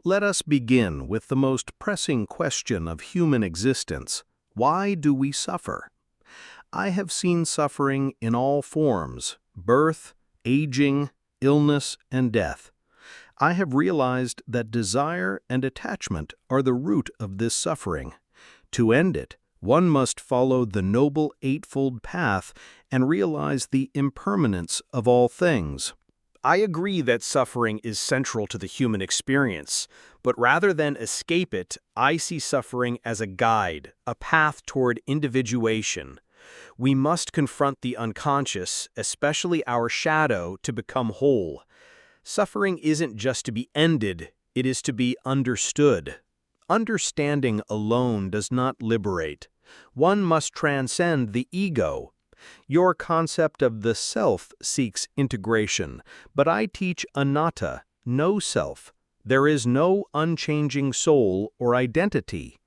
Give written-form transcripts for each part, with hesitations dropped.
Let us begin with the most pressing question of human existence. Why do we suffer? I have seen suffering in all forms: birth, aging, illness, and death. I have realized that desire and attachment are the root of this suffering. To end it, one must follow the Noble Eightfold Path and realize the impermanence of all things. I agree that suffering is central to the human experience, but rather than escape it, I see suffering as a guide, a path toward individuation. We must confront the unconscious, especially our shadow, to become whole. Suffering isn't just to be ended, it is to be understood. Understanding alone does not liberate. One must transcend the ego. Your concept of the self seeks integration, but I teach anatta, no self. There is no unchanging soul or identity.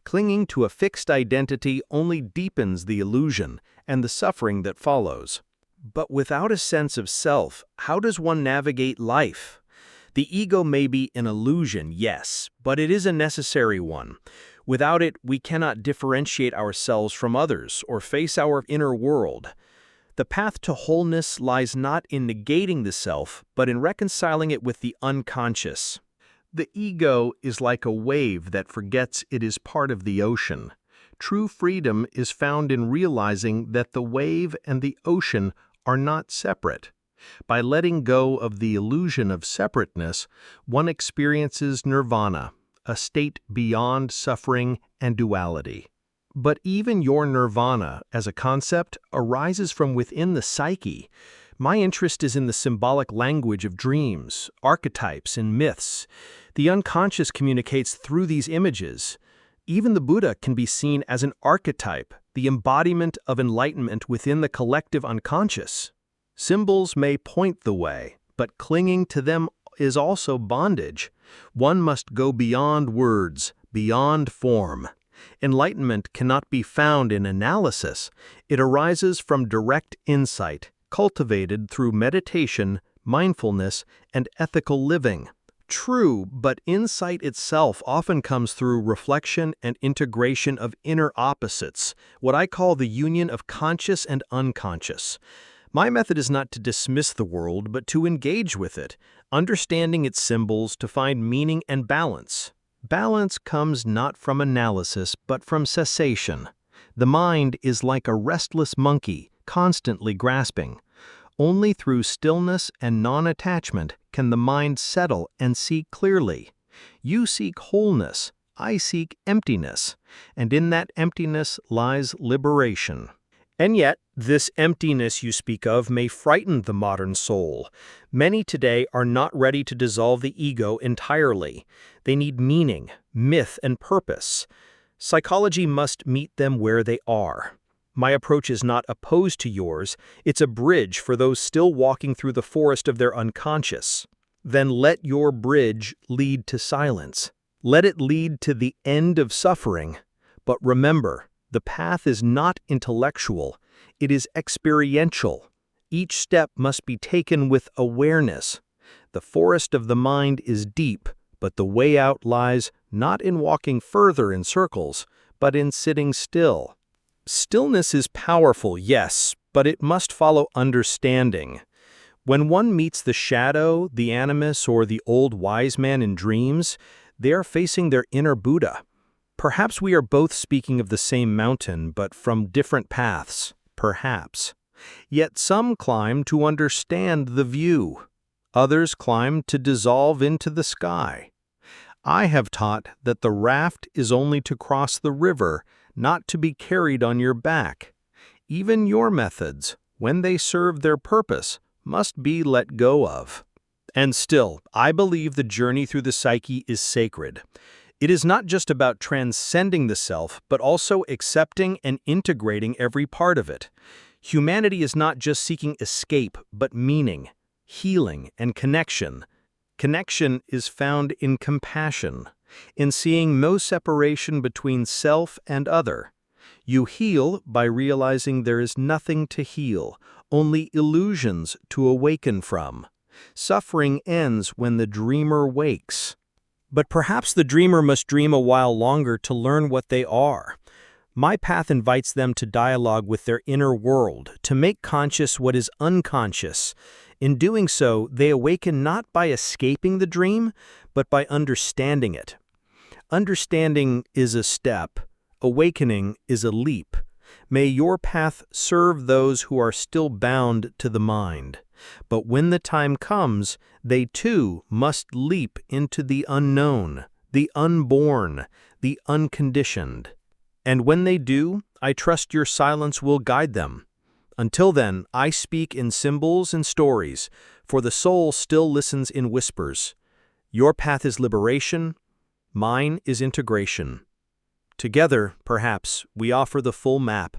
Clinging to a fixed identity only deepens the illusion and the suffering that follows. But without a sense of self, how does one navigate life? The ego may be an illusion, yes, but it is a necessary one. Without it, we cannot differentiate ourselves from others or face our inner world. The path to wholeness lies not in negating the self, but in reconciling it with the unconscious. The ego is like a wave that forgets it is part of the ocean. True freedom is found in realizing that the wave and the ocean are not separate. By letting go of the illusion of separateness, one experiences nirvana, a state beyond suffering and duality. But even your nirvana, as a concept, arises from within the psyche. My interest is in the symbolic language of dreams, archetypes, and myths. The unconscious communicates through these images. Even the Buddha can be seen as an archetype, the embodiment of enlightenment within the collective unconscious. Symbols may point the way, but clinging to them is also bondage. One must go beyond words, beyond form. Enlightenment cannot be found in analysis. It arises from direct insight, cultivated through meditation, mindfulness, and ethical living. True, but insight itself often comes through reflection and integration of inner opposites, what I call the union of conscious and unconscious. My method is not to dismiss the world, but to engage with it, understanding its symbols to find meaning and balance. Balance comes not from analysis, but from cessation. The mind is like a restless monkey, constantly grasping. Only through stillness and non-attachment can the mind settle and see clearly. You seek wholeness, I seek emptiness, and in that emptiness lies liberation. And yet, this emptiness you speak of may frighten the modern soul. Many today are not ready to dissolve the ego entirely. They need meaning, myth, and purpose. Psychology must meet them where they are. My approach is not opposed to yours, it's a bridge for those still walking through the forest of their unconscious. Then let your bridge lead to silence. Let it lead to the end of suffering. But remember, the path is not intellectual, it is experiential. Each step must be taken with awareness. The forest of the mind is deep, but the way out lies not in walking further in circles, but in sitting still. Stillness is powerful, yes, but it must follow understanding. When one meets the shadow, the animus, or the old wise man in dreams, they are facing their inner Buddha. Perhaps we are both speaking of the same mountain, but from different paths, perhaps. Yet some climb to understand the view. Others climb to dissolve into the sky. I have taught that the raft is only to cross the river, not to be carried on your back. Even your methods, when they serve their purpose, must be let go of. And still, I believe the journey through the psyche is sacred. It is not just about transcending the self, but also accepting and integrating every part of it. Humanity is not just seeking escape, but meaning, healing, and connection. Connection is found in compassion, in seeing no separation between self and other. You heal by realizing there is nothing to heal, only illusions to awaken from. Suffering ends when the dreamer wakes. But perhaps the dreamer must dream a while longer to learn what they are. My path invites them to dialogue with their inner world, to make conscious what is unconscious. In doing so, they awaken not by escaping the dream, but by understanding it. Understanding is a step. Awakening is a leap. May your path serve those who are still bound to the mind. But when the time comes, they too must leap into the unknown, the unborn, the unconditioned. And when they do, I trust your silence will guide them. Until then, I speak in symbols and stories, for the soul still listens in whispers. Your path is liberation, mine is integration. Together, perhaps, we offer the full map.